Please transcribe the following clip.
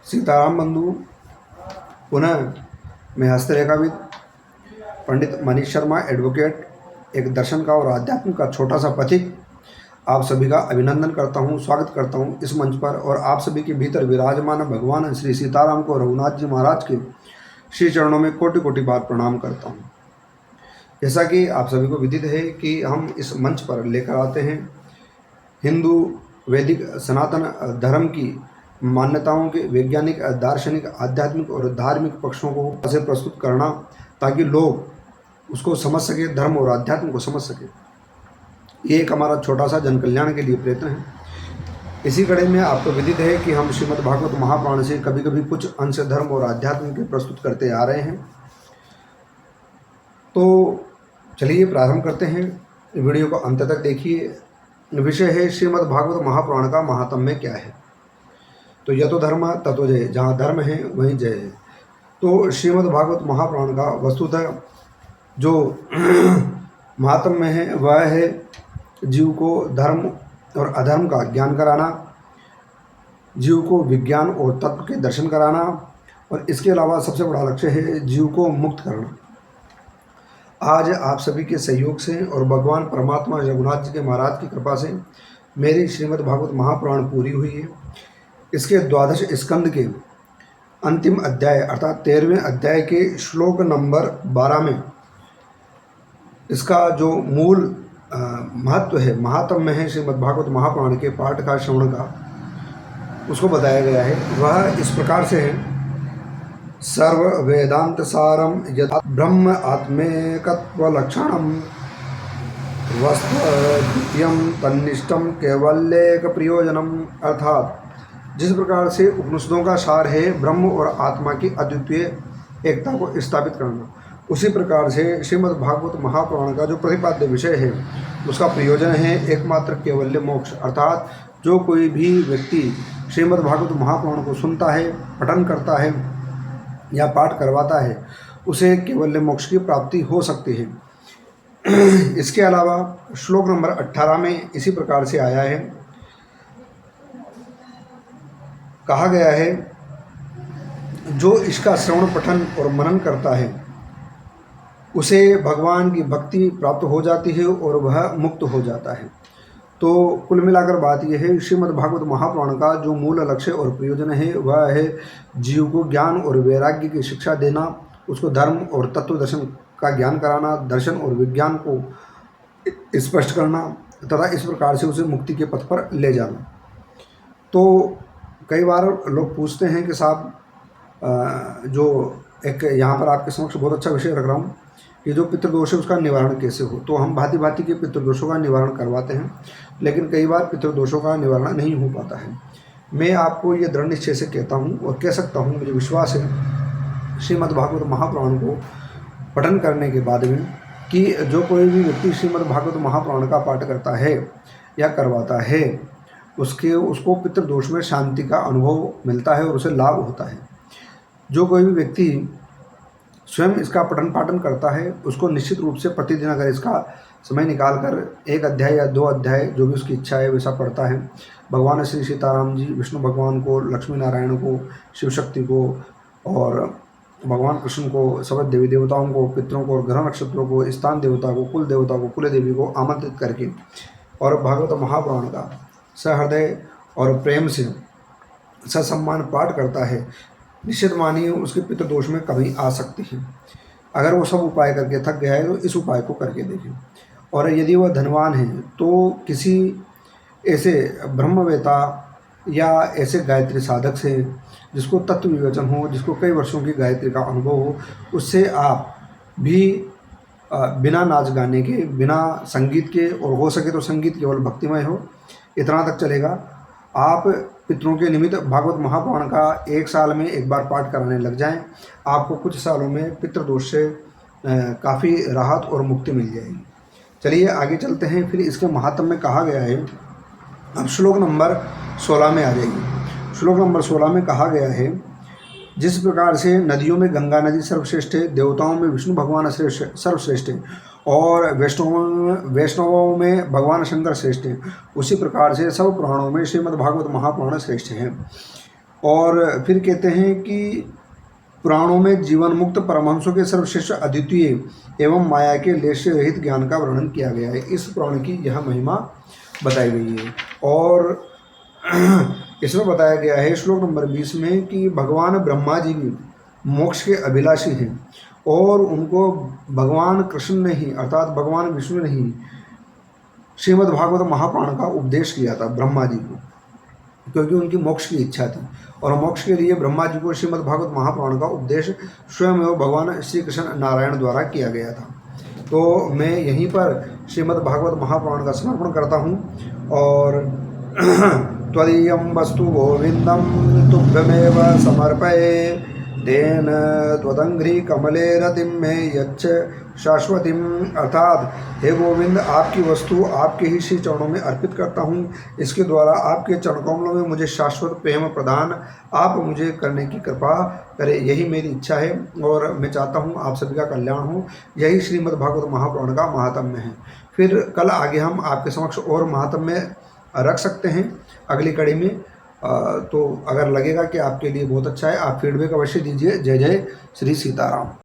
सीताराम बंधु। पुनः मैं हस्तरेखाविद पंडित मनीष शर्मा एडवोकेट, एक दर्शन का और आध्यात्म का छोटा सा पथिक, आप सभी का अभिनंदन करता हूं, स्वागत करता हूं इस मंच पर। और आप सभी के भीतर विराजमान भगवान श्री सीताराम को, रघुनाथ जी महाराज के श्री चरणों में कोटि कोटि बार प्रणाम करता हूं। जैसा कि आप सभी को विदित है कि हम इस मंच पर लेकर आते हैं हिंदू वैदिक सनातन धर्म की मान्यताओं के वैज्ञानिक, दार्शनिक, आध्यात्मिक और धार्मिक पक्षों को से प्रस्तुत करना, ताकि लोग उसको समझ सके, धर्म और आध्यात्म को समझ सके। ये एक हमारा छोटा सा जन कल्याण के लिए प्रयत्न है। इसी कड़ी में आपको विदित है कि हम श्रीमद् भागवत महापुराण से कभी कभी कुछ अंश धर्म और आध्यात्म के प्रस्तुत करते आ रहे हैं। तो चलिए प्रारंभ करते हैं, वीडियो को अंत तक देखिए। विषय है श्रीमद् भागवत महापुराण का महात्म्य क्या है। तो यतो धर्म ततो जय, जहाँ धर्म है वहीं जय है। तो श्रीमद् भागवत महापुराण का वस्तुतः जो महात्म्य है वह है जीव को धर्म और अधर्म का ज्ञान कराना, जीव को विज्ञान और तत्व के दर्शन कराना, और इसके अलावा सबसे बड़ा लक्ष्य है जीव को मुक्त करना। आज आप सभी के सहयोग से और भगवान परमात्मा रघुनाथ जी के महाराज की कृपा से मेरी श्रीमद् भागवत महापुराण पूरी हुई है। इसके द्वादश स्कंद के अंतिम अध्याय अर्थात 13वें अध्याय के श्लोक नंबर 12 में इसका जो मूल महत्व है, महात्म्य है श्रीमद् भागवत महापुराण के पाठ का, श्रवण का, उसको बताया गया है। वह इस प्रकार से है। सर्व वेदांत सारम यथा ब्रह्म आत्मेकत्व लक्षणम वस्तुद्वितीयम तन्निष्ठम केवल्येक प्रयोजनम, अर्थात जिस प्रकार से उपनिषदों का सार है ब्रह्म और आत्मा की अद्वितीय एकता को स्थापित करना, उसी प्रकार से श्रीमद् भागवत महापुराण का जो प्रतिपाद्य विषय है उसका प्रयोजन है एकमात्र केवल्य मोक्ष। अर्थात जो कोई भी व्यक्ति श्रीमद् भागवत महापुराण को सुनता है, पठन करता है या पाठ करवाता है, उसे केवल्य मोक्ष की प्राप्ति हो सकती है। इसके अलावा श्लोक नंबर 18 में इसी प्रकार से आया है, कहा गया है जो इसका श्रवण पठन और मनन करता है उसे भगवान की भक्ति प्राप्त हो जाती है और वह मुक्त हो जाता है। तो कुल मिलाकर बात यह है, श्रीमद् भागवत महापुराण का जो मूल लक्ष्य और प्रयोजन है वह है जीव को ज्ञान और वैराग्य की शिक्षा देना, उसको धर्म और तत्व दर्शन का ज्ञान कराना, दर्शन और विज्ञान को स्पष्ट करना तथा इस प्रकार से उसे मुक्ति के पथ पर ले जाना। तो कई बार लोग पूछते हैं कि साहब जो एक यहाँ पर आपके समक्ष बहुत अच्छा विषय रख रहा हूँ कि जो पितृदोष है उसका निवारण कैसे हो। तो हम भांति भांति के पितृदोषों का निवारण करवाते हैं, लेकिन कई बार पितृदोषों का निवारण नहीं हो पाता है। मैं आपको ये दृढ़ निश्चय से कहता हूँ और कह सकता हूँ, मुझे विश्वास है श्रीमद् भागवत महापुराण को पठन करने के बाद में कि जो कोई भी व्यक्ति श्रीमद् भागवत महापुराण का पाठ करता है या करवाता है उसको पितृदोष में शांति का अनुभव मिलता है और उसे लाभ होता है। जो कोई भी व्यक्ति स्वयं इसका पठन पाठन करता है उसको निश्चित रूप से प्रतिदिन अगर इसका समय निकाल कर 1 अध्याय या 2 अध्याय जो भी उसकी इच्छा है वैसा पढ़ता है, भगवान श्री सीताराम जी, विष्णु भगवान को, लक्ष्मी नारायण को, शिव शक्ति को और भगवान कृष्ण को, सब देवी देवताओं को, पितरों को और ग्रह नक्षत्रों को, स्थान देवता को, कुल देवता को, कुल देवी को आमंत्रित करके और भागवत महापुराण का सहृदय और प्रेम से ससम्मान पाठ करता है, निश्चित मानिए उसके पितृदोष में कमी आ सकती है। अगर वो सब उपाय करके थक गया है तो इस उपाय को करके देखें। और यदि वह धनवान है तो किसी ऐसे ब्रह्मवेता या ऐसे गायत्री साधक से जिसको तत्व विवेचन हो, जिसको कई वर्षों की गायत्री का अनुभव हो, उससे आप भी बिना नाच गाने के, बिना संगीत के, और हो सके तो संगीत केवल भक्तिमय हो, इतना तक चलेगा, आप पितरों के निमित्त भागवत महापुराण का 1 साल में 1 बार पाठ कराने लग जाएं, आपको कुछ सालों में पितृदोष से काफ़ी राहत और मुक्ति मिल जाएगी। चलिए आगे चलते हैं। फिर इसके महात्म्य में कहा गया है, अब श्लोक नंबर 16 में आ जाइए। श्लोक नंबर 16 में कहा गया है, जिस प्रकार से नदियों में गंगा नदी सर्वश्रेष्ठ है, देवताओं में विष्णु भगवान सर्वश्रेष्ठ है और वैष्णवों में भगवान शंकर श्रेष्ठ है, उसी प्रकार से सब पुराणों में श्रीमद् भागवत महापुराण श्रेष्ठ है। और फिर कहते हैं कि पुराणों में जीवन मुक्त परमहंसों के सर्वश्रेष्ठ अद्वितीय एवं माया के लेश रहित ज्ञान का वर्णन किया गया है। इस पुराण की यह महिमा बताई गई है। और इसमें बताया गया है श्लोक नंबर 20 में कि भगवान ब्रह्मा जी भी मोक्ष के अभिलाषी हैं और उनको भगवान कृष्ण ने ही अर्थात भगवान विष्णु ने ही श्रीमद् भागवत महापुराण का उपदेश किया था ब्रह्मा जी को, क्योंकि उनकी मोक्ष की इच्छा थी। और मोक्ष के लिए ब्रह्मा जी को श्रीमद् भागवत महापुराण का उपदेश स्वयं एवं भगवान श्री कृष्ण नारायण द्वारा किया गया था। तो मैं यहीं पर श्रीमद् भागवत महापुराण का समर्पण करता हूँ। और त्वदीयं वस्तु गोविंदम तुभ्यमेव समर्पये तेन त्वदंघ्रि कमले रतिम में यच्छ शाश्वतीम, अर्थात हे गोविंद आपकी वस्तु आपके ही श्री चरणों में अर्पित करता हूँ। इसके द्वारा आपके चरण कमलों में मुझे शाश्वत प्रेम प्रदान आप मुझे करने की कृपा करें, यही मेरी इच्छा है। और मैं चाहता हूँ आप सभी का कल्याण हो। यही श्रीमद् भागवत महापुराण का महात्म्य है। फिर कल आगे हम आपके समक्ष और महात्म्य रख सकते हैं अगली कड़ी में। तो अगर लगेगा कि आपके लिए बहुत अच्छा है, आप फीडबैक अवश्य दीजिए। जय जय श्री सीताराम।